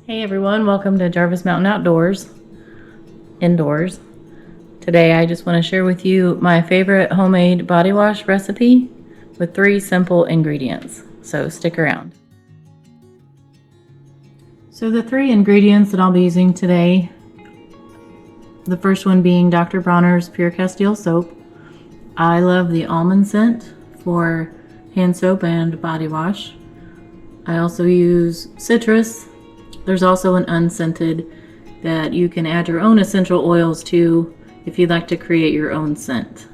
Hey everyone, welcome to Jarvis Mountain Outdoors, indoors. Today I just want to share with you my favorite homemade body wash recipe with 3 simple ingredients, so stick around. So the 3 ingredients that I'll be using today, the first one being Dr. Bronner's Pure Castile soap. I love the almond scent for hand soap and body wash. I also use citrus. There's also an unscented that you can add your own essential oils to if you'd like to create your own scent.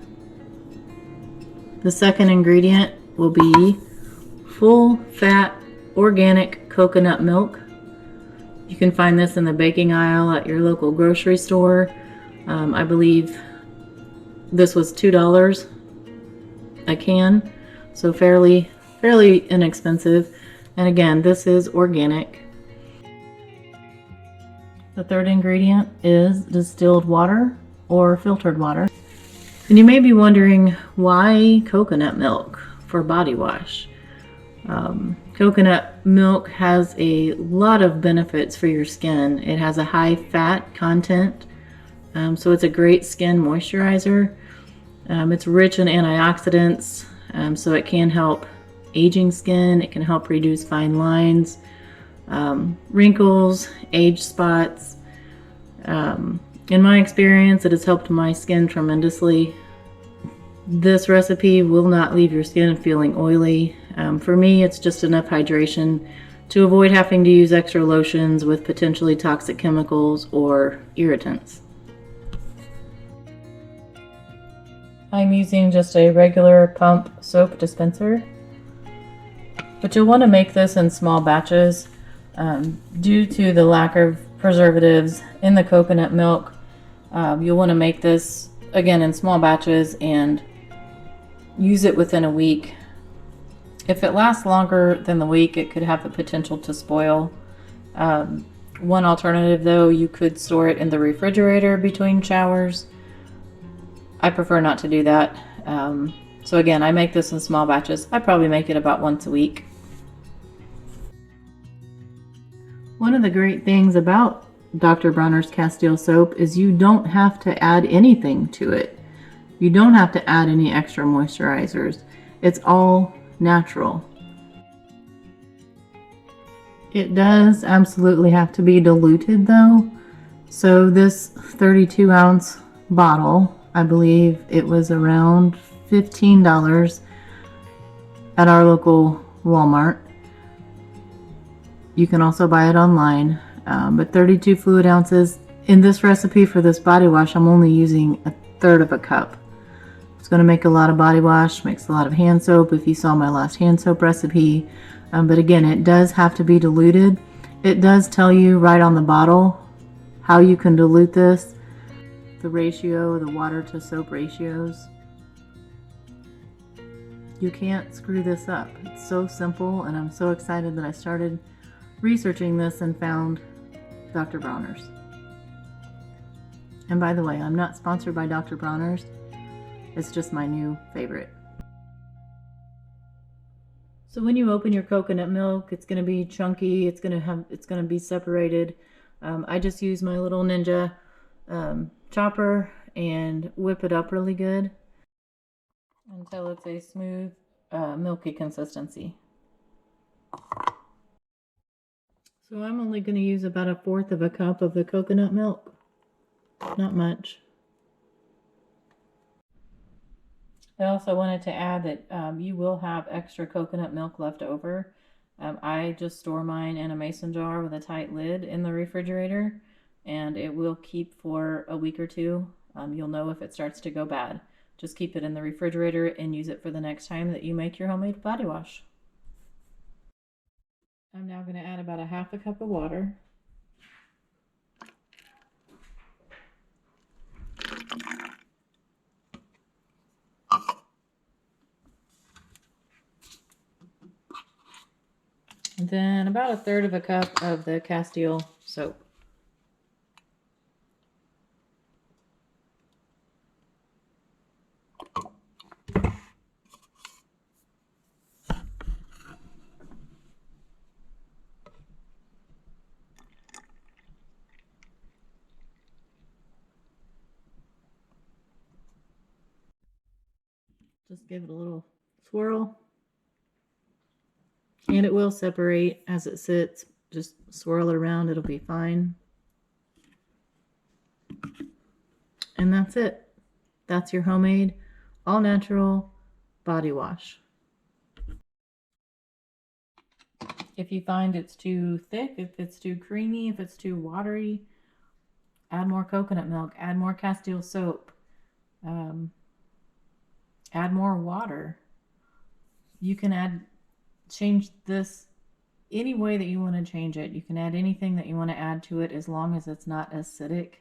The second ingredient will be full fat organic coconut milk. You can find this in the baking aisle at your local grocery store. I believe this was $2 a can, so fairly inexpensive. And again, this is organic. The third ingredient is distilled water or filtered water. And you may be wondering, why coconut milk for body wash? Coconut milk has a lot of benefits for your skin. It has a high fat content, so it's a great skin moisturizer. It's rich in antioxidants, so it can help aging skin. It can help reduce fine lines, wrinkles, age spots. In my experience, it has helped my skin tremendously. This recipe will not leave your skin feeling oily. For me, it's just enough hydration to avoid having to use extra lotions with potentially toxic chemicals or irritants. I'm using just a regular pump soap dispenser, but you'll want to make this in small batches. Due to the lack of preservatives in the coconut milk, you'll want to make this again in small batches and use it within a week. If it lasts longer than the week, it could have the potential to spoil. One alternative though, you could store it in the refrigerator between showers. I prefer not to do that. So again, I make this in small batches. I probably make it about once a week. One of the great things about Dr. Bronner's Castile soap is you don't have to add anything to it. You don't have to add any extra moisturizers. It's all natural. It does absolutely have to be diluted though. So this 32 ounce bottle, I believe it was around $15 at our local Walmart. You can also buy it online, but 32 fluid ounces. In this recipe for this body wash, I'm only using 1/3 of a cup. It's going to make a lot of body wash, makes a lot of hand soap if you saw my last hand soap recipe. But again, it does have to be diluted. It does tell you right on the bottle how you can dilute this, the ratio, the water to soap ratios. You can't screw this up. It's so simple, and I'm so excited that I started researching this and found Dr. Bronner's. And by the way, I'm not sponsored by Dr. Bronner's. It's just my new favorite. So when you open your coconut milk, it's going to be chunky. It's going to be separated. I just use my little Ninja chopper and whip it up really good until it's a smooth, milky consistency. So I'm only going to use about 1/4 of a cup of the coconut milk. Not much. I also wanted to add that you will have extra coconut milk left over. I just store mine in a mason jar with a tight lid in the refrigerator, and it will keep for a week or two. You'll know if it starts to go bad. Just keep it in the refrigerator and use it for the next time that you make your homemade body wash. I'm now going to add about 1/2 cup of water. And then about 1/3 of a cup of the Castile soap. Just give it a little swirl. And it will separate as it sits. Just swirl it around, it'll be fine. And that's it. That's your homemade, all natural body wash. If you find it's too thick, if it's too creamy, if it's too watery, add more coconut milk, add more Castile soap, add more water. You can change this any way that you want to change it. You can add anything that you want to add to it as long as it's not acidic.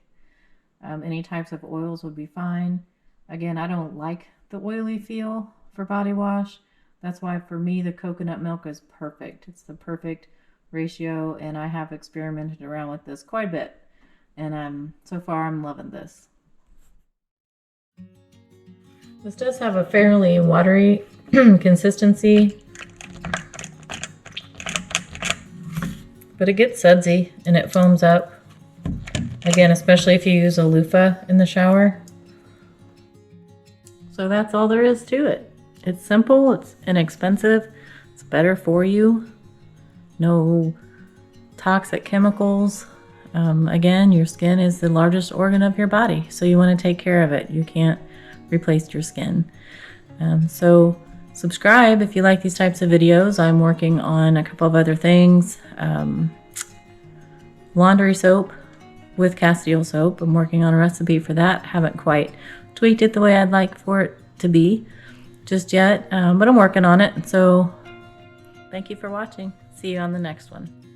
Any types of oils would be fine. Again, I don't like the oily feel for body wash. That's why for me the coconut milk is perfect. It's the perfect ratio, and I have experimented around with this quite a bit. And so far I'm loving this. This does have a fairly watery consistency, but it gets sudsy and it foams up. Again, especially if you use a loofah in the shower. So that's all there is to it. It's simple, it's inexpensive, it's better for you. No toxic chemicals. Again, your skin is the largest organ of your body, so you want to take care of it. You can't replace your skin. So subscribe if you like these types of videos. I'm working on a couple of other things. Laundry soap with Castile soap. I'm working on a recipe for that. Haven't quite tweaked it the way I'd like for it to be just yet, but I'm working on it. So thank you for watching. See you on the next one.